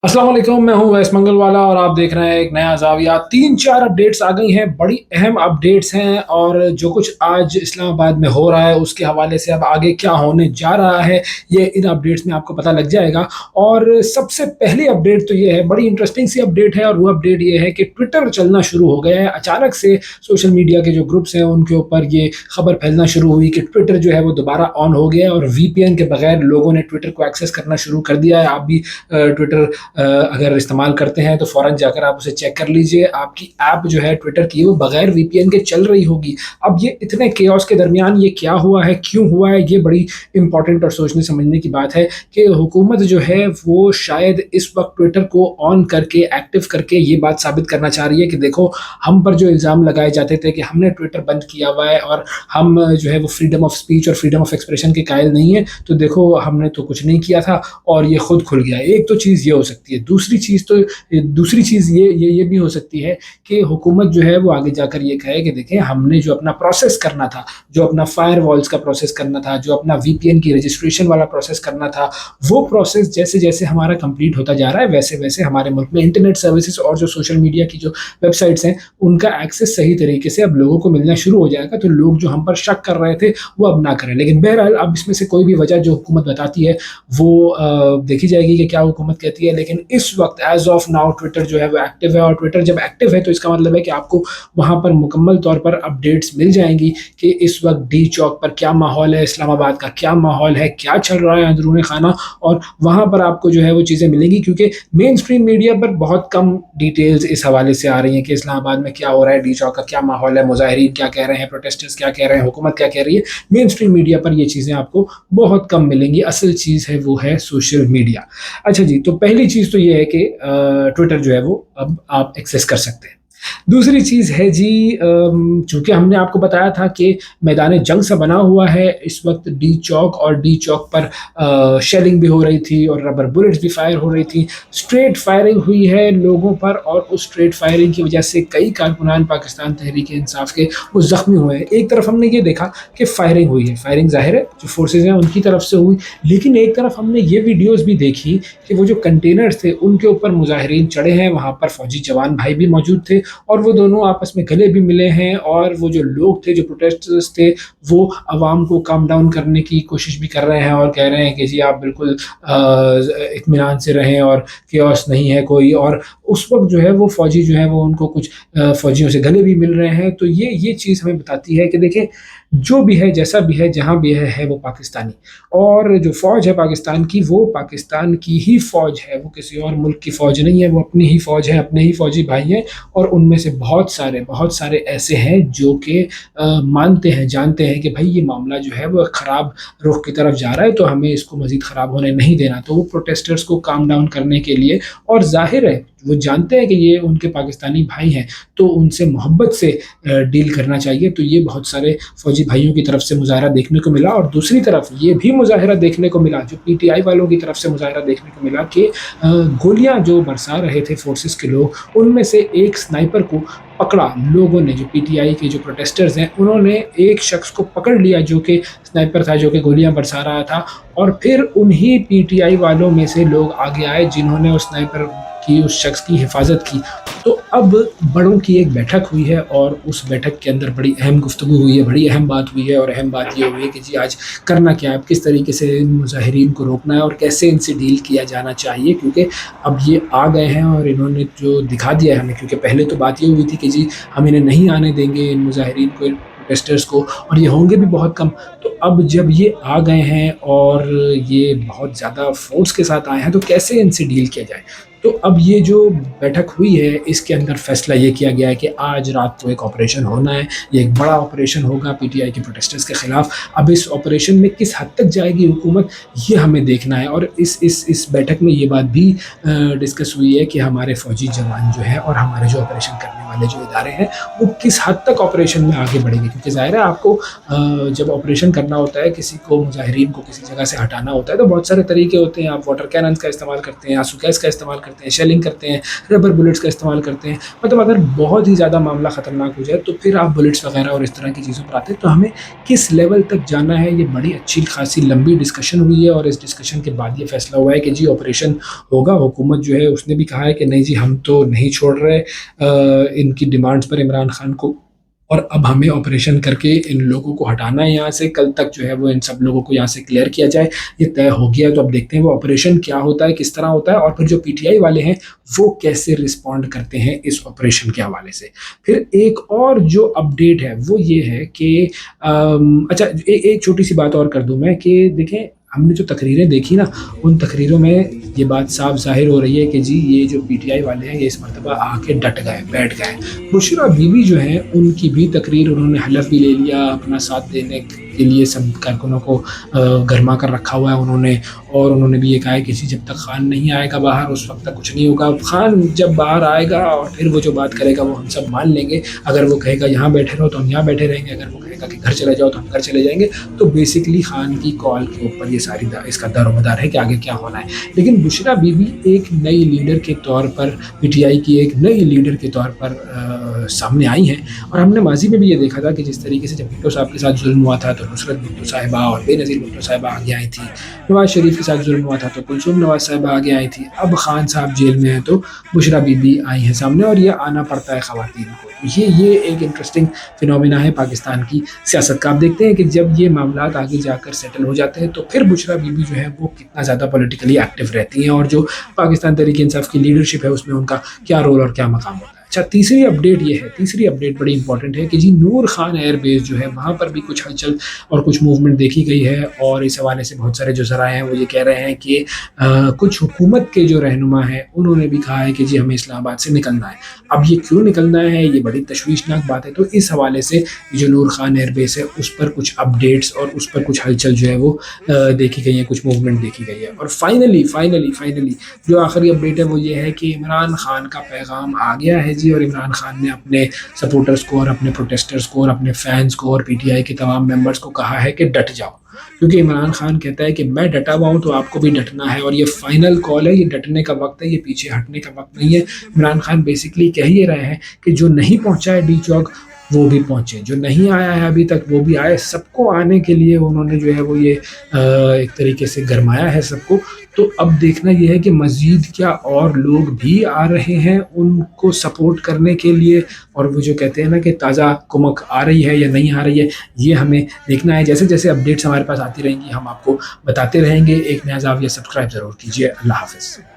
अस्सलाम वालेकुम, मैं हूँ वैस मंगल वाला और आप देख रहे हैं एक नया ज़ाविया। 3-4 अपडेट्स आ गई हैं, बड़ी अहम अपडेट्स हैं और जो कुछ आज इस्लामाबाद में हो रहा है उसके हवाले से अब आगे क्या होने जा रहा है, ये इन अपडेट्स में आपको पता लग जाएगा। और सबसे पहली अपडेट तो ये है, बड़ी इंटरेस्टिंग सी अपडेट है और वो अपडेट ये है कि ट्विटर चलना शुरू हो गया है। अचानक से सोशल मीडिया के जो ग्रुप्स हैं उनके ऊपर ये खबर फैलना शुरू हुई कि ट्विटर जो है वो दोबारा ऑन हो गया है और वीपीएन के बगैर लोगों ने ट्विटर को एक्सेस करना शुरू कर दिया है। आप भी ट्विटर अगर इस्तेमाल करते हैं तो फ़ौरन जाकर आप उसे चेक कर लीजिए। आपकी ऐप जो है ट्विटर की वो बगैर वीपीएन के चल रही होगी। अब ये इतने केओस के दरमियान ये क्या हुआ है, क्यों हुआ है, ये बड़ी इंपॉर्टेंट और सोचने समझने की बात है कि हुकूमत जो है वो शायद इस वक्त ट्विटर को ऑन करके एक्टिव करके ये बात साबित करना चाह रही है कि देखो, हम पर जो इल्ज़ाम लगाए जाते थे कि हमने ट्विटर बंद किया हुआ है और हम जो है वो फ्रीडम ऑफ स्पीच और फ्रीडम ऑफ एक्सप्रेशन के कायल नहीं है, तो देखो हमने तो कुछ नहीं किया था और ये खुद खुल गया। एक तो चीज़ ये हो सकती है। दूसरी चीज़ ये भी हो सकती है कि हुकूमत जो है वो आगे जाकर ये कहे कि देखें, हमने जो अपना प्रोसेस करना था, जो अपना फायरवॉल्स का प्रोसेस करना था, जो अपना वीपीएन की रजिस्ट्रेशन वाला प्रोसेस करना था, वो प्रोसेस जैसे जैसे हमारा कंप्लीट होता जा रहा है वैसे वैसे हमारे मुल्क में इंटरनेट सर्विसेज और जो सोशल मीडिया की जो वेबसाइट्स हैं उनका एक्सेस सही तरीके से अब लोगों को मिलना शुरू हो जाएगा। तो लोग जो हम पर शक कर रहे थे वो अब ना करें। लेकिन बहरहाल अब इसमें से कोई भी वजह जो हुकूमत बताती है वो देखी जाएगी कि क्या हुकूमत कहती है। लेकिन इस वक्त एज ऑफ नाउ ट्विटर जो है वो एक्टिव है और ट्विटर जब एक्टिव है तो इसका मतलब है कि आपको वहाँ पर मुकम्मल तौर पर अपडेट्स मिल जाएंगी कि इस वक्त डी चौक पर क्या माहौल है, इस्लामाबाद का क्या माहौल है, क्या चल रहा है अंदरूनी खाना, और वहाँ पर आपको जो है वो चीज़ें मिलेंगी। क्योंकि मेन स्ट्रीम मीडिया पर बहुत कम डिटेल्स इस हवाले से आ रही हैं कि इस्लामाबाद में क्या हो रहा है, डी चौक का क्या माहौल है, मुजाहिरीन क्या कह रहे हैं, प्रोटेस्टर्स क्या कह रहे हैं, हुकूमत क्या कह रही है। मेन स्ट्रीम मीडिया पर ये चीज़ें आपको बहुत कम मिलेंगी। असल चीज़ है वो है सोशल मीडिया। अच्छा जी, तो पहली चीज़ तो ये है कि ट्विटर जो है वो अब आप एक्सेस कर सकते हैं। दूसरी चीज़ है जी, चूँकि हमने आपको बताया था कि मैदान जंग सा बना हुआ है इस वक्त डी चौक, और डी चौक पर शेलिंग भी हो रही थी और रबर बुलेट्स भी फायर हो रही थी। स्ट्रेट फायरिंग हुई है लोगों पर और उस स्ट्रेट फायरिंग की वजह से कई कारकुनान पाकिस्तान तहरीक इंसाफ के वो ज़ख्मी हुए हैं। एक तरफ हमने ये देखा कि फायरिंग हुई है, फायरिंग ज़ाहिर है जो फोर्सेज हैं उनकी तरफ से हुई, लेकिन एक तरफ हमने ये वीडियोज़ भी देखी कि वो जो कंटेनर्स थे उनके ऊपर मुजाहिरीन चढ़े हैं, वहाँ पर फौजी जवान भाई भी मौजूद थे और वो दोनों आपस में गले भी मिले हैं। और वो जो लोग थे, जो प्रोटेस्टर्स थे, वो आवाम को काम डाउन करने की कोशिश भी कर रहे हैं और कह रहे हैं कि जी आप बिल्कुल इत्मीनान से रहें और केओस नहीं है कोई। और उस वक्त जो है वो फ़ौजी जो है वो उनको कुछ फ़ौजियों से गले भी मिल रहे हैं। तो ये चीज़ हमें बताती है कि देखें, जो भी है, जैसा भी है, जहाँ भी है वो पाकिस्तानी, और जो फ़ौज है पाकिस्तान की वो पाकिस्तान की ही फ़ौज है, वो किसी और मुल्क की फ़ौज नहीं है, वो अपनी ही फ़ौज है, अपने ही फ़ौजी भाई हैं। और उनमें से बहुत सारे ऐसे हैं जो कि मानते हैं, जानते हैं कि भाई ये मामला जो है वो ख़राब रुख की तरफ जा रहा है, तो हमें इसको मज़ीद ख़राब होने नहीं देना। तो वो प्रोटेस्टर्स को काम डाउन करने के लिए, और ज़ाहिर है वो जानते हैं कि ये उनके पाकिस्तानी भाई हैं तो उनसे मोहब्बत से डील करना चाहिए। तो ये बहुत सारे फ़ौजी भाइयों की तरफ से मुज़ाहरा देखने को मिला। और दूसरी तरफ ये भी मुज़ाहरा देखने को मिला, जो पीटीआई वालों की तरफ से मुज़ाहरा देखने को मिला कि गोलियां जो बरसा रहे थे फोर्सेस के लोग, उनमें से एक स्नाइपर को पकड़ा लोगों ने। जो पीटीआई के जो प्रोटेस्टर्स हैं उन्होंने एक शख्स को पकड़ लिया जो कि स्नाइपर था, जो कि गोलियां बरसा रहा था। और फिर उन्हीं पीटीआई वालों में से लोग आगे आए जिन्होंने उस स्नाइपर की, उस शख्स की हिफाजत की। तो अब बड़ों की एक बैठक हुई है और उस बैठक के अंदर बड़ी अहम गुफ्तगू हुई है, बड़ी अहम बात हुई है। और अहम बात ये हुई है कि जी आज करना क्या है, अब किस तरीके से इन मुजाहिरीन को रोकना है और कैसे इनसे डील किया जाना चाहिए। क्योंकि अब ये आ गए हैं और इन्होंने जो दिखा दिया है हमें, क्योंकि पहले तो बात ये हुई थी कि जी हम इन्हें नहीं आने देंगे, इन मुजाहिरीन को, इन प्रोटेस्टर्स को, और ये होंगे भी बहुत कम। तो अब जब ये आ गए हैं और ये बहुत ज़्यादा फोर्स के साथ आए हैं तो कैसे इनसे डील किया जाए। तो अब ये जो बैठक हुई है इसके अंदर फैसला ये किया गया है कि आज रात को एक ऑपरेशन होना है, ये एक बड़ा ऑपरेशन होगा पीटीआई के प्रोटेस्टर्स के ख़िलाफ़। अब इस ऑपरेशन में किस हद तक जाएगी हुकूमत, ये हमें देखना है। और इस बैठक में ये बात भी डिस्कस हुई है कि हमारे फ़ौजी जवान जो है और हमारे जो ऑपरेशन करने वाले जो इदारे हैं वो किस हद तक ऑपरेशन में आगे बढ़ेंगे। क्योंकि ज़ाहिर है आपको जब ऑपरेशन करना होता है, किसी को, मुजाहिरीन को किसी जगह से हटाना होता है, तो बहुत सारे तरीके होते हैं। आप वाटर कैनन का इस्तेमाल करते हैं, आंसू गैस का इस्तेमाल करते کرتے हैं, शेलिंग करते हैं, रबर बुलेट्स का इस्तेमाल करते हैं. मतलब अगर बहुत ही ज़्यादा मामला ख़तरनाक हो जाए तो फिर आप बुलेट्स वगैरह और इस तरह की चीज़ों पर आते हैं. तो हमें किस लेवल तक जाना है, ये बड़ी अच्छी खासी लंबी डिस्कशन हुई है और इस डिस्कशन के बाद ये फैसला हुआ है कि जी ऑपरेशन होगा. हुकूमत जो है उसने भी कहा है कि नहीं जी हम तो नहीं छोड़ रहे इनकी डिमांड्स पर इमरान खान को, और अब हमें ऑपरेशन करके इन लोगों को हटाना है यहाँ से. कल तक जो है वो इन सब लोगों को यहाँ से क्लियर किया जाए, ये तय हो गया है. तो अब देखते हैं वो ऑपरेशन क्या होता है, किस तरह होता है, और फिर जो पीटीआई वाले हैं वो कैसे रिस्पॉन्ड करते हैं इस ऑपरेशन के हवाले से. फिर एक और जो अपडेट है वो ये है कि अच्छा एक छोटी सी बात और कर दूं मैं कि देखें हमने जो तकरीरें देखी ना, उन तकरीरों में ये बात साफ ज़ाहिर हो रही है कि जी ये जो पीटीआई वाले हैं ये इस मरतबा आके डट गए, बैठ गए. बुशरा बीबी जो हैं उनकी भी तकरीर, उन्होंने हलफ भी ले लिया अपना साथ देने के लिए सब कारकुनों को गरमा कर रखा हुआ है उन्होंने. और उन्होंने भी ये कहा है कि जब तक खान नहीं आएगा बाहर उस वक्त तक कुछ नहीं होगा. खान जब बाहर आएगा और फिर वो जो बात करेगा वो हम सब मान लेंगे. अगर वो कहेगा यहाँ बैठे रहो तो हम यहाँ बैठे रहेंगे, अगर वो कहेगा कि घर चले जाओ तो हम घर चले जाएंगे. तो बेसिकली खान की कॉल के ऊपर ये सारी इसका दारोमदार है कि आगे क्या होना है. लेकिन बुशरा बीबी एक नई लीडर के तौर पर, पीटीआई की एक नई लीडर के तौर पर सामने आई हैं. और हमने माजी में भी ये देखा था कि जिस तरीके से जब भुट्टो साहब के साथ जुल्म हुआ था तो नुसरत भुट्टो साहिबा और बेनज़ीर भुट्टो साहिबा आगे आई थी. नवाज शरीफ के साथ जुल्म हुआ था तो कुलसूम नवाज साहिबा आगे आई थी. अब खान साहब जेल में हैं तो बुशरा बीबी आई हैं सामने, और ये आना पड़ता है ख़वातीन को. ये एक इंटरेस्टिंग फिनोमिना है पाकिस्तान की सियासत का. आप देखते हैं कि जब ये मामला आगे जाकर सेटल हो जाते हैं तो फिर बुशरा बीबी जो है वो कितना ज़्यादा पॉलिटिकली एक्टिव रहती हैं, और जो पाकिस्तान तहरीक इंसाफ की लीडरशिप है उसमें उनका क्या रोल और क्या मकाम होता है. अच्छा तीसरी अपडेट ये है, तीसरी अपडेट बड़ी इंपॉर्टेंट है कि जी नूर खान एयर बेस जो है वहाँ पर भी कुछ हलचल और कुछ मूवमेंट देखी गई है. और इस हवाले से बहुत सारे जो ज़राए हैं वो ये कह रहे हैं कि कुछ हुकूमत के जो रहनुमा हैं उन्होंने भी कहा है कि जी हमें इस्लामाबाद से निकलना है. अब ये क्यों निकलना है, ये बड़ी तशवीशनाक बात है. तो इस हवाले से जो नूर खान एयर बेस है उस पर कुछ अपडेट्स और उस पर कुछ हलचल जो है वो देखी गई है, कुछ मूवमेंट देखी गई है. और फाइनली जो आखिरी अपडेट है वो ये है कि इमरान खान का पैगाम आ गया है जी. और इमरान खान ने अपने सपोर्टर्स को और अपने प्रोटेस्टर्स को और अपने फैंस को और पीटीआई के तमाम मेंबर्स को कहा है कि डट जाओ, क्योंकि इमरान खान कहता है कि मैं डटा हुआ हूँ तो आपको भी डटना है. और ये फाइनल कॉल है, ये डटने का वक्त है, ये पीछे हटने का वक्त नहीं है. इमरान खान बेसिकली कह ही रहे हैं कि जो नहीं पहुंचा है डी चौक वो भी पहुंचे, जो नहीं आया है अभी तक वो भी आए. सबको आने के लिए उन्होंने जो है वो ये एक तरीके से गरमाया है सबको. तो अब देखना ये है कि मज़ीद क्या और लोग भी आ रहे हैं उनको सपोर्ट करने के लिए, और वो जो कहते हैं ना कि ताज़ा कुमक आ रही है या नहीं आ रही है, ये हमें देखना है. जैसे जैसे अपडेट्स हमारे पास आती रहेंगी हम आपको बताते रहेंगे. एक नया ज़ाविया सब्सक्राइब ज़रूर कीजिए. अल्लाह हाफ़िज़.